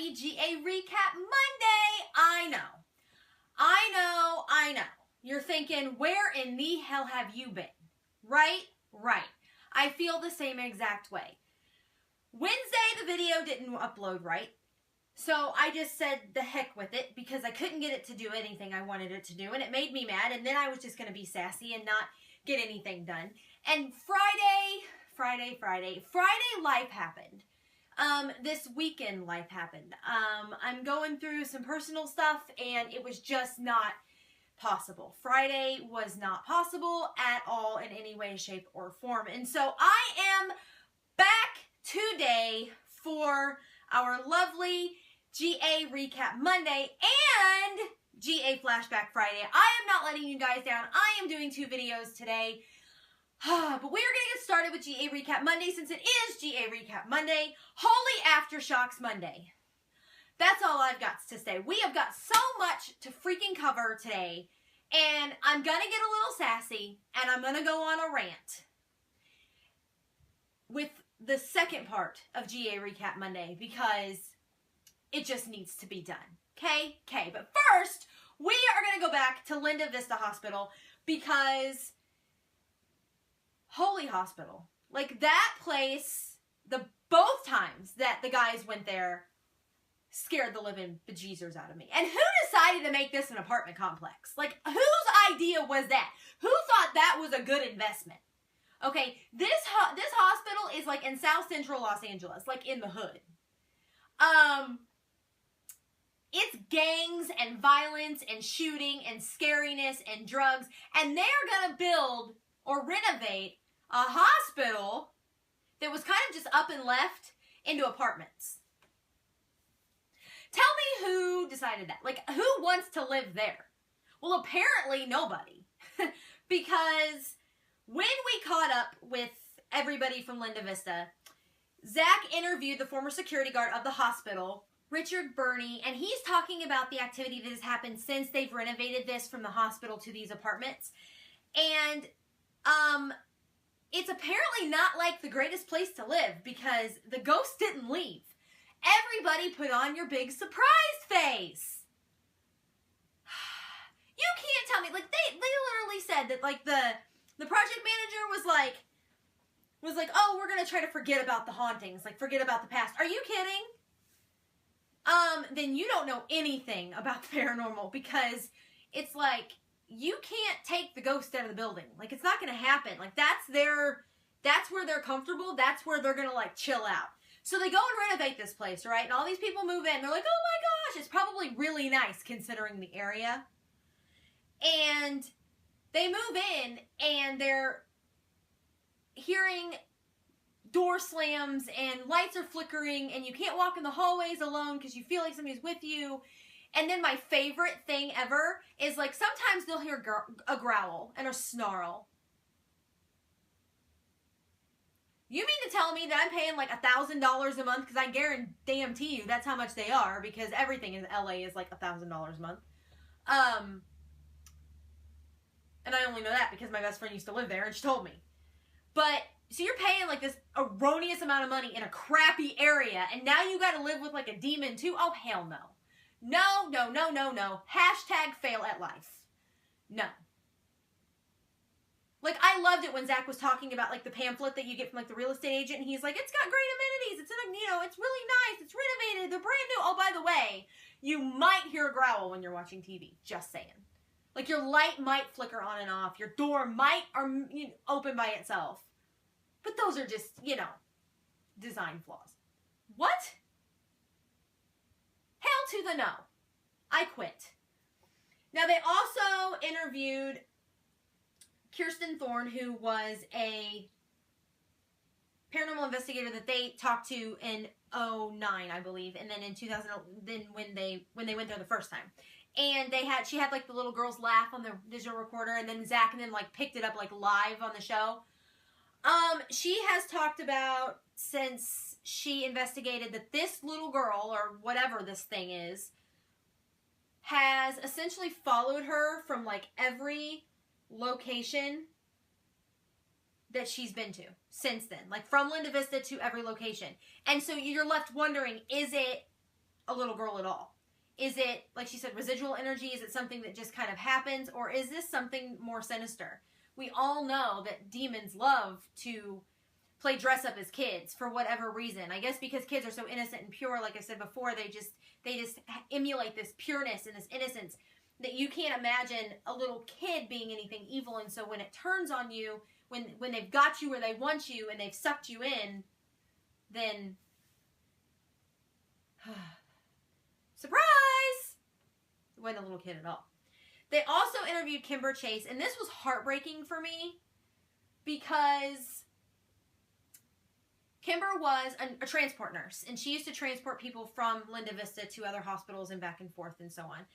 everybody. GA Recap Monday. I know. You're thinking, where in the hell have you been? Right? I feel the same exact way. Wednesday, the video didn't upload right. So I just said the heck with it because I couldn't get it to do anything I wanted it to do. And it made me mad. And then I was just going to be sassy and not get anything done. And Friday, life happened. This weekend life happened. I'm going through some personal stuff and it was just not possible. Friday was not possible at all in any way, shape, or form. And so I am back today for our lovely GA Recap Monday and GA Flashback Friday. I am not letting you guys down. I am doing 2 videos today. But we are going to get started with GA Recap Monday since it is GA Recap Monday. Holy Aftershocks Monday. That's all I've got to say. We have got so much to freaking cover today. And I'm going to get a little sassy and I'm going to go on a rant with the second part of GA Recap Monday because it just needs to be done. Okay? But first, we are going to go back to Linda Vista Hospital because holy hospital. Like that place, both times that the guys went there scared the living bejesus out of me. And who decided to make this an apartment complex? Like whose idea was that? Who thought that was a good investment? Okay, this hospital is like in South Central Los Angeles, like in the hood. It's gangs and violence and shooting and scariness and drugs, and they're gonna build or renovate a hospital that was kind of just up and left into apartments. Tell me who decided that. Like, who wants to live there? Well, apparently nobody. Because when we caught up with everybody from Linda Vista, Zach interviewed the former security guard of the hospital, Richard Burney, and he's talking about the activity that has happened since they've renovated this from the hospital to these apartments. And it's apparently not like the greatest place to live because the ghost didn't leave. Everybody put on your big surprise face. You can't tell me, like they literally said that like the project manager was like, oh, we're gonna try to forget about the hauntings, like forget about the past. Are you kidding? Then you don't know anything about the paranormal because it's like you can't take the ghost out of the building. Like, it's not going to happen. Like, that's where they're comfortable. That's where they're going to, like, chill out. So they go and renovate this place, right? And all these people move in. They're like, oh, my gosh, it's probably really nice considering the area. And they move in, and they're hearing door slams, and lights are flickering, and you can't walk in the hallways alone because you feel like somebody's with you. And then my favorite thing ever is, like, sometimes they'll hear a growl and a snarl. You mean to tell me that I'm paying, like, $1,000 a month? Because I guarantee you that's how much they are, because everything in LA is, like, $1,000 a month. And I only know that because my best friend used to live there, and she told me. But, so you're paying, like, this erroneous amount of money in a crappy area, and now you got to live with, like, a demon, too? Oh, hell no. No. Hashtag fail at life. No. Like, I loved it when Zach was talking about, like, the pamphlet that you get from, like, the real estate agent, and he's like, it's got great amenities, it's in a, you know, it's really nice, it's renovated, they're brand new. Oh, by the way, you might hear a growl when you're watching TV. Just saying. Like, your light might flicker on and off, your door might open by itself. But those are just, you know, design flaws. What? Hell to the no. I quit. Now, they also interviewed Kirsten Thorne, who was a paranormal investigator that they talked to in 2009, I believe, and then in 2000, then when they went there the first time. And she had like the little girls laugh on the digital recorder, and then Zach and then like picked it up like live on the show. She has talked about, since she investigated, that this little girl, or whatever this thing is, has essentially followed her from, like, every location that she's been to since then. Like, from Linda Vista to every location. And so you're left wondering, is it a little girl at all? Is it, like she said, residual energy? Is it something that just kind of happens? Or is this something more sinister? We all know that demons love to play dress up as kids for whatever reason. I guess because kids are so innocent and pure, like I said before, they just emulate this pureness and this innocence that you can't imagine a little kid being anything evil. And so when it turns on you, when they've got you where they want you and they've sucked you in, then surprise! It wasn't a little kid at all. They also interviewed Kimber Chase, and this was heartbreaking for me because Kimber was a transport nurse, and she used to transport people from Linda Vista to other hospitals and back and forth and so on.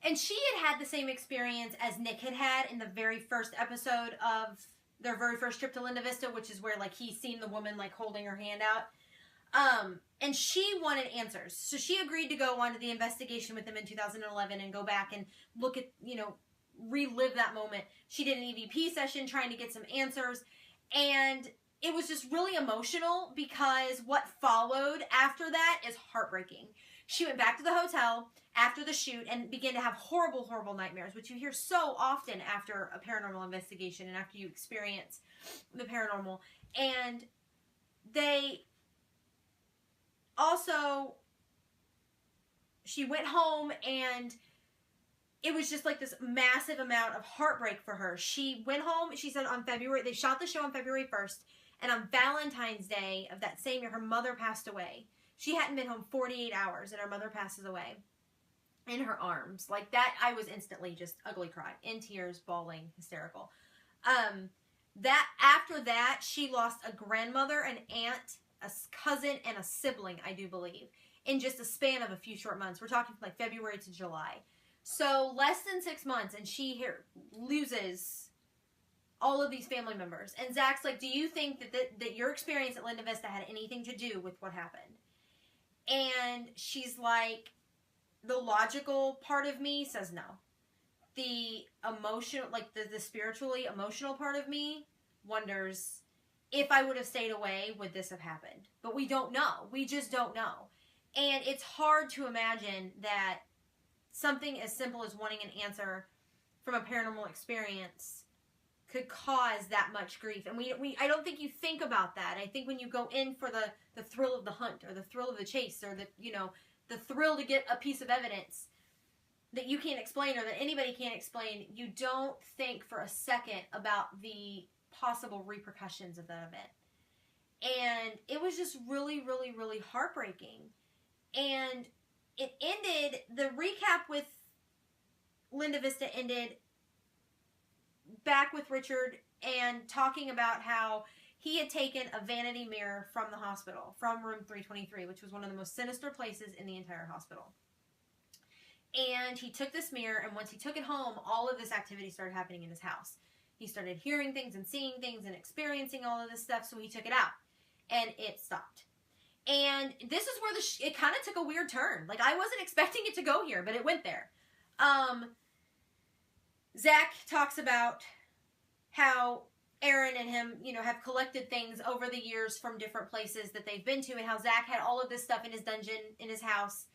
And she had the same experience as Nick had in the very first episode of their very first trip to Linda Vista, which is where, like, he's seen the woman, like, holding her hand out. And she wanted answers. So she agreed to go on to the investigation with them in 2011 and go back and look at, you know, relive that moment. She did an EVP session trying to get some answers. And it was just really emotional because what followed after that is heartbreaking. She went back to the hotel after the shoot and began to have horrible, horrible nightmares, which you hear so often after a paranormal investigation and after you experience the paranormal. And they also, she went home and it was just like this massive amount of heartbreak for her. She went home, she said on February, they shot the show on February 1st, and on Valentine's Day of that same year, her mother passed away. She hadn't been home 48 hours and her mother passes away in her arms. Like that, I was instantly just ugly cry, in tears, bawling, hysterical. After that, she lost a grandmother, an aunt, a cousin, and a sibling, I do believe, in just a span of a few short months. We're talking from like February to July. So less than 6 months, and she loses all of these family members. And Zach's like, do you think that your experience at Linda Vista had anything to do with what happened? And she's like, the logical part of me says no. The emotional, like the spiritually emotional part of me wonders, if I would have stayed away, would this have happened? But we don't know. We just don't know. And it's hard to imagine that something as simple as wanting an answer from a paranormal experience could cause that much grief. And I don't think you think about that. I think when you go in for the thrill of the hunt or the thrill of the chase or the thrill to get a piece of evidence that you can't explain or that anybody can't explain, you don't think for a second about the possible repercussions of that event. And it was just really, really, really heartbreaking. And it ended, the recap with Linda Vista ended back with Richard and talking about how he had taken a vanity mirror from the hospital, from room 323, which was one of the most sinister places in the entire hospital. And he took this mirror, and once he took it home, all of this activity started happening in his house. He started hearing things and seeing things and experiencing all of this stuff, so he took it out, and it stopped. And this is where it kind of took a weird turn. Like, I wasn't expecting it to go here, but it went there. Zach talks about how Aaron and him, have collected things over the years from different places that they've been to, and how Zach had all of this stuff in his dungeon, in his house,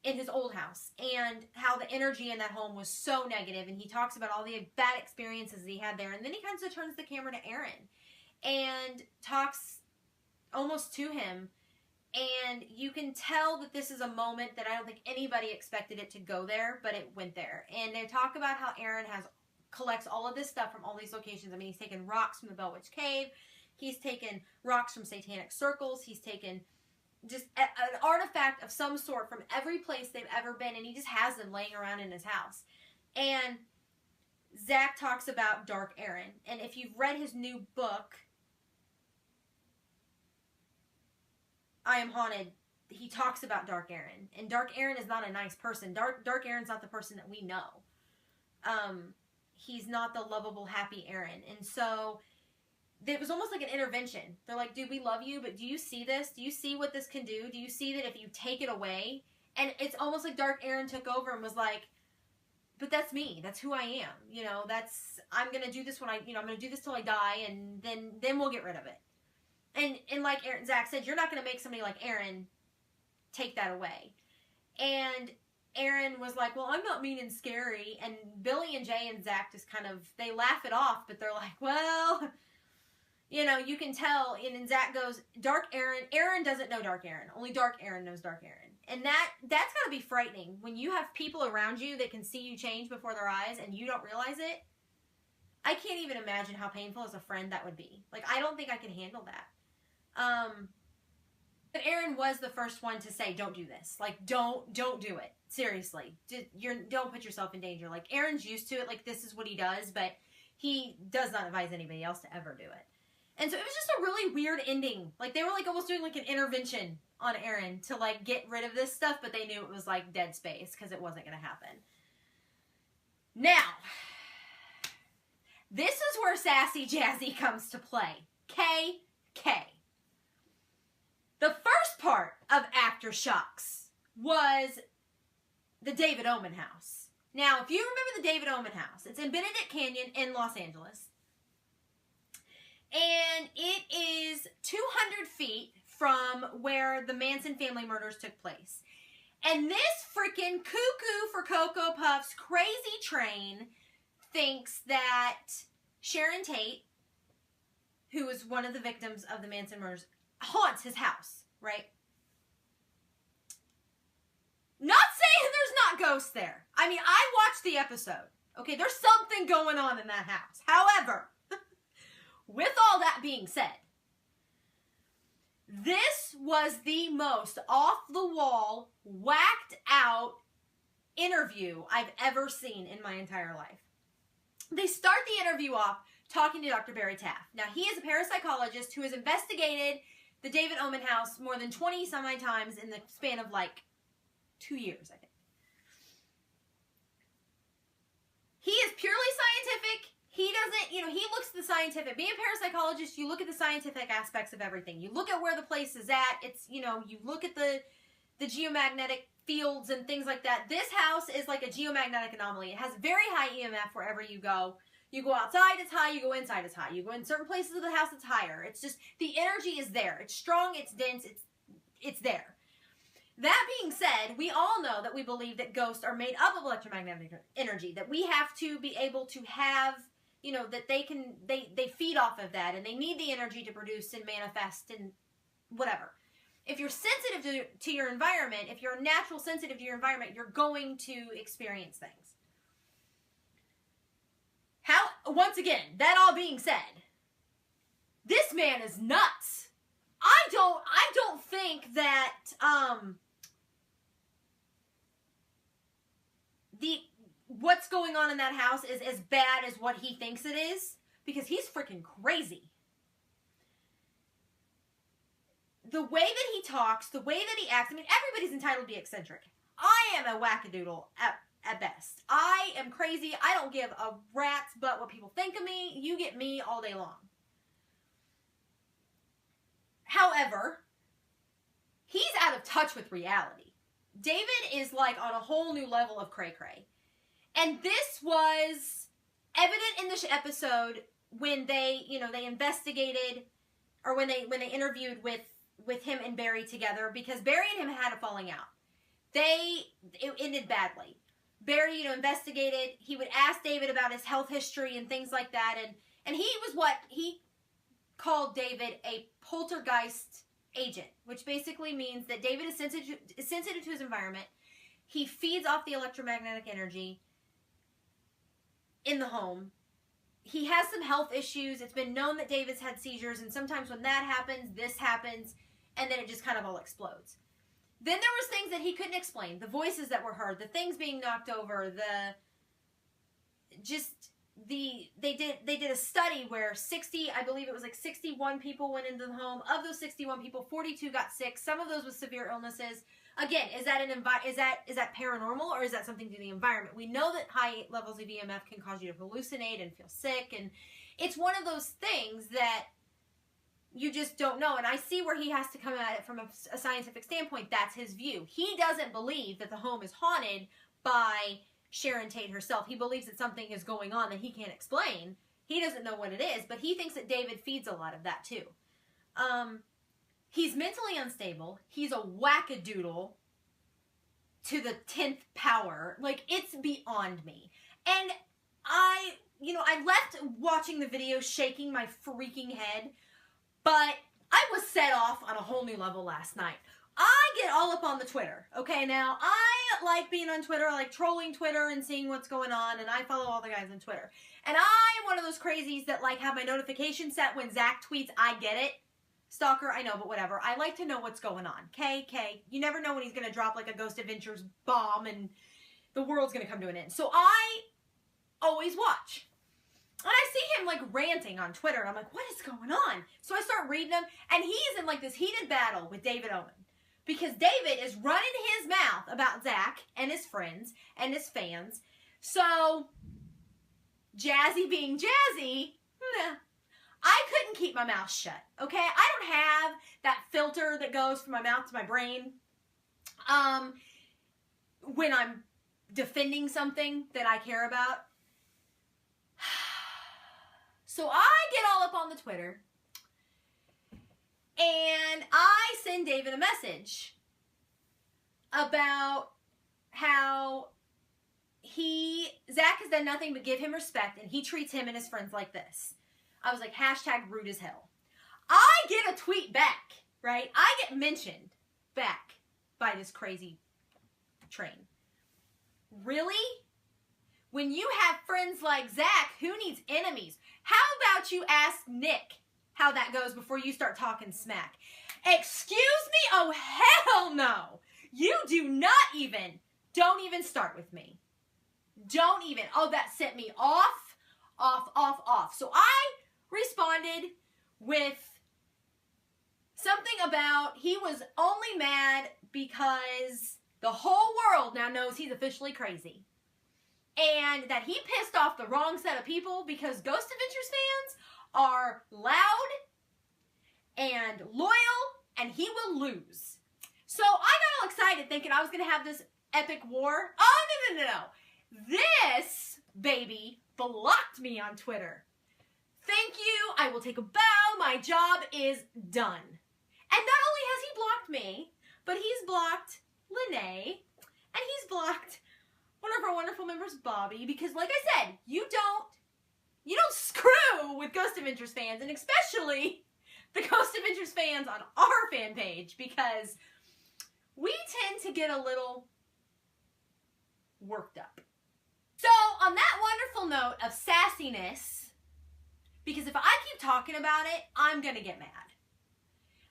in his old house, and how the energy in that home was so negative. And he talks about all the bad experiences that he had there. And then he kind of turns the camera to Aaron and talks almost to him. And you can tell that this is a moment that I don't think anybody expected it to go there, but it went there. And they talk about how Aaron collects all of this stuff from all these locations. I mean, he's taken rocks from the Bell Witch Cave. He's taken rocks from satanic circles. He's taken just an artifact of some sort from every place they've ever been, and he just has them laying around in his house. And Zach talks about Dark Aaron. And if you've read his new book, I Am Haunted, he talks about Dark Aaron. And Dark Aaron is not a nice person. Dark Aaron's not the person that we know. He's not the lovable, happy Aaron. And so it was almost like an intervention. They're like, dude, we love you, but do you see this? Do you see what this can do? Do you see that if you take it away? And it's almost like Dark Aaron took over and was like, but that's me. That's who I am. I'm going to do this I'm going to do this till I die, and then we'll get rid of it. And like Zach said, you're not going to make somebody like Aaron take that away. And Aaron was like, well, I'm not mean and scary. And Billy and Jay and Zach just kind of, they laugh it off, but they're like, well, you know, you can tell. And Zach goes, Dark Aaron. Aaron doesn't know Dark Aaron. Only Dark Aaron knows Dark Aaron. And that's got to be frightening when you have people around you that can see you change before their eyes and you don't realize it. I can't even imagine how painful as a friend that would be. Like, I don't think I can handle that. But Aaron was the first one to say, don't do this. Like, don't do it. Seriously. Don't put yourself in danger. Like, Aaron's used to it. Like, this is what he does, but he does not advise anybody else to ever do it. And so it was just a really weird ending. Like, they were, like, almost doing, like, an intervention on Aaron to, like, get rid of this stuff, but they knew it was, like, dead space because it wasn't going to happen. Now, this is where Sassy Jazzy comes to play. KK. The first part of Aftershocks was the David Oman house. Now, if you remember the David Oman house, it's in Benedict Canyon in Los Angeles. And it is 200 feet from where the Manson family murders took place. And this freaking cuckoo for Cocoa Puffs crazy train thinks that Sharon Tate, who was one of the victims of the Manson murders, haunts his house, right? Not saying there's not ghosts there. I mean, I watched the episode. Okay, there's something going on in that house. However, with all that being said, this was the most off-the-wall, whacked-out interview I've ever seen in my entire life. They start the interview off talking to Dr. Barry Taft. Now, he is a parapsychologist who has investigated the David Oman house more than 20-some-odd times in the span of, like, 2 years, I think. He is purely scientific. He doesn't, you know, he looks at the scientific. Being a parapsychologist, you look at the scientific aspects of everything. You look at where the place is at. It's, you know, you look at the geomagnetic fields and things like that. This house is like a geomagnetic anomaly. It has very high EMF wherever you go. You go outside, it's high. You go inside, it's high. You go in certain places of the house, it's higher. It's just, the energy is there. It's strong, it's dense, it's there. That being said, we all know that we believe that ghosts are made up of electromagnetic energy, that we have to be able to have, you know, that they feed off of that, and they need the energy to produce and manifest and whatever. If you're sensitive to your environment, if you're natural sensitive to your environment, you're going to experience things. Once again, that all being said, this man is nuts. I don't think that, what's going on in that house is as bad as what he thinks it is, because he's freaking crazy. The way that he talks, the way that he acts, I mean, everybody's entitled to be eccentric. I am a wackadoodle at best. I am crazy. I don't give a rat's butt what people think of me. You get me all day long. However, he's out of touch with reality. David is like on a whole new level of cray-cray. And this was evident in this episode when they, you know, they investigated, or when they interviewed with him and Barry together, because Barry and him had a falling out. It ended badly. Barry, you know, investigated. He would ask David about his health history and things like that, and he was what he called David a poltergeist agent, which basically means that David is sensitive to his environment. He feeds off the electromagnetic energy in the home. He has some health issues. It's been known that David's had seizures, and sometimes when that happens, this happens, and then it just kind of all explodes. Then there was things that he couldn't explain. The voices that were heard, the things being knocked over, they did a study where 60, I believe it was like 61 people went into the home. Of those 61 people, 42 got sick. Some of those with severe illnesses. Again, is that paranormal, or is that something to the environment? We know that high levels of EMF can cause you to hallucinate and feel sick, and it's one of those things that you just don't know. And I see where he has to come at it from a scientific standpoint. That's his view. He doesn't believe that the home is haunted by Sharon Tate herself. He believes that something is going on that he can't explain. He doesn't know what it is, but he thinks that David feeds a lot of that too. He's mentally unstable. He's a wackadoodle to the 10th power. Like, it's beyond me. And I left watching the video shaking my freaking head, but I was set off on a whole new level last night. I get all up on the Twitter, okay? Now, I like being on Twitter. I like trolling Twitter and seeing what's going on, and I follow all the guys on Twitter. And I'm one of those crazies that, like, have my notifications set when Zach tweets, I get it. Stalker, I know, but whatever. I like to know what's going on. Okay? You never know when he's going to drop, like, a Ghost Adventures bomb, and the world's going to come to an end. So I always watch. And I see him, like, ranting on Twitter, and I'm like, what is going on? So I start reading him, and he's in, like, this heated battle with David Owen. Because David is running his mouth about Zach and his friends and his fans. So, Jazzy being Jazzy, nah, I couldn't keep my mouth shut, okay? I don't have that filter that goes from my mouth to my brain when I'm defending something that I care about. So I get all up on the Twitter, and I send David a message about how Zach has done nothing but give him respect, and he treats him and his friends like this. I was like, hashtag rude as hell. I get a tweet back, right? I get mentioned back by this crazy train. Really? When you have friends like Zach, who needs enemies? How about you ask Nick how that goes before you start talking smack? Excuse me? Oh, hell no. You do not even. Don't even start with me. Don't even. Oh, that set me off. So I responded with something about he was only mad because the whole world now knows he's officially crazy. And that he pissed off the wrong set of people because Ghost Adventures fans are loud and loyal, and he will lose. So I got all excited thinking I was going to have this epic war. Oh, no. This baby blocked me on Twitter. Thank you. I will take a bow. My job is done. And not only has he blocked me, but he's blocked Lene, and he's blocked one of our wonderful members, Bobby, because like I said, you don't screw with Ghost Adventures fans, and especially the Ghost Adventures fans on our fan page, because we tend to get a little worked up. So, on that wonderful note of sassiness, because if I keep talking about it, I'm gonna get mad.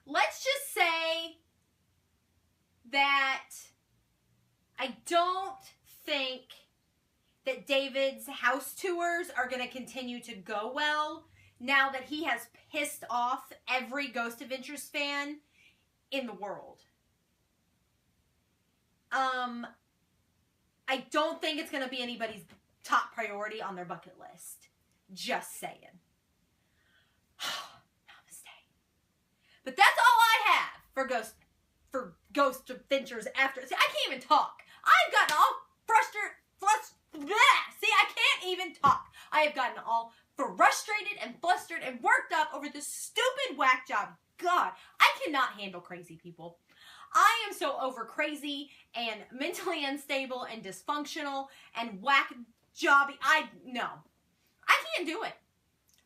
Let's just say that I don't think that David's house tours are going to continue to go well now that he has pissed off every Ghost Adventures fan in the world. I don't think it's going to be anybody's top priority on their bucket list. Just saying. Namaste. But that's all I have for Ghost Adventures after. See, I can't even talk. I've gotten all See, I can't even talk. I have gotten all frustrated and flustered and worked up over this stupid whack job. God, I cannot handle crazy people. I am so over crazy and mentally unstable and dysfunctional and whack jobby. No. I can't do it.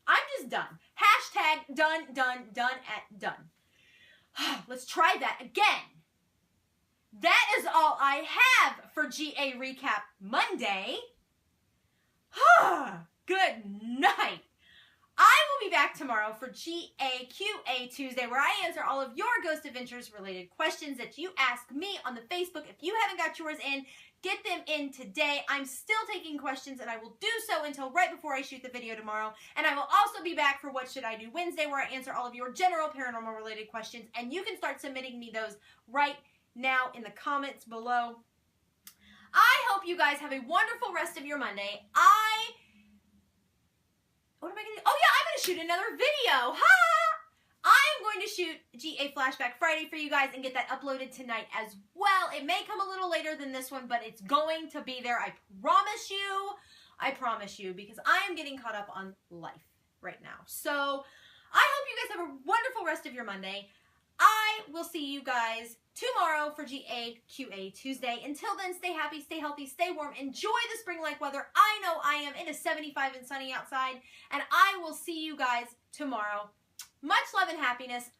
I'm just done. Hashtag done. Let's try that again. That is all I have for GA Recap Monday. Good night. I will be back tomorrow for GAQA Tuesday, where I answer all of your Ghost Adventures related questions that you ask me on the Facebook. If you haven't got yours in, get them in today. I'm still taking questions, and I will do so until right before I shoot the video tomorrow. And I will also be back for What Should I Do Wednesday, where I answer all of your general paranormal related questions, and you can start submitting me those right now in the comments below. I hope you guys have a wonderful rest of your Monday. What am I going to do? Oh yeah, I'm going to shoot another video. I'm going to shoot GA Flashback Friday for you guys and get that uploaded tonight as well. It may come a little later than this one, but it's going to be there. I promise you, because I am getting caught up on life right now. So I hope you guys have a wonderful rest of your Monday. I will see you guys tomorrow for GAQA Tuesday. Until then, stay happy, stay healthy, stay warm. Enjoy the spring-like weather. I know I am. It is 75 and sunny outside. And I will see you guys tomorrow. Much love and happiness.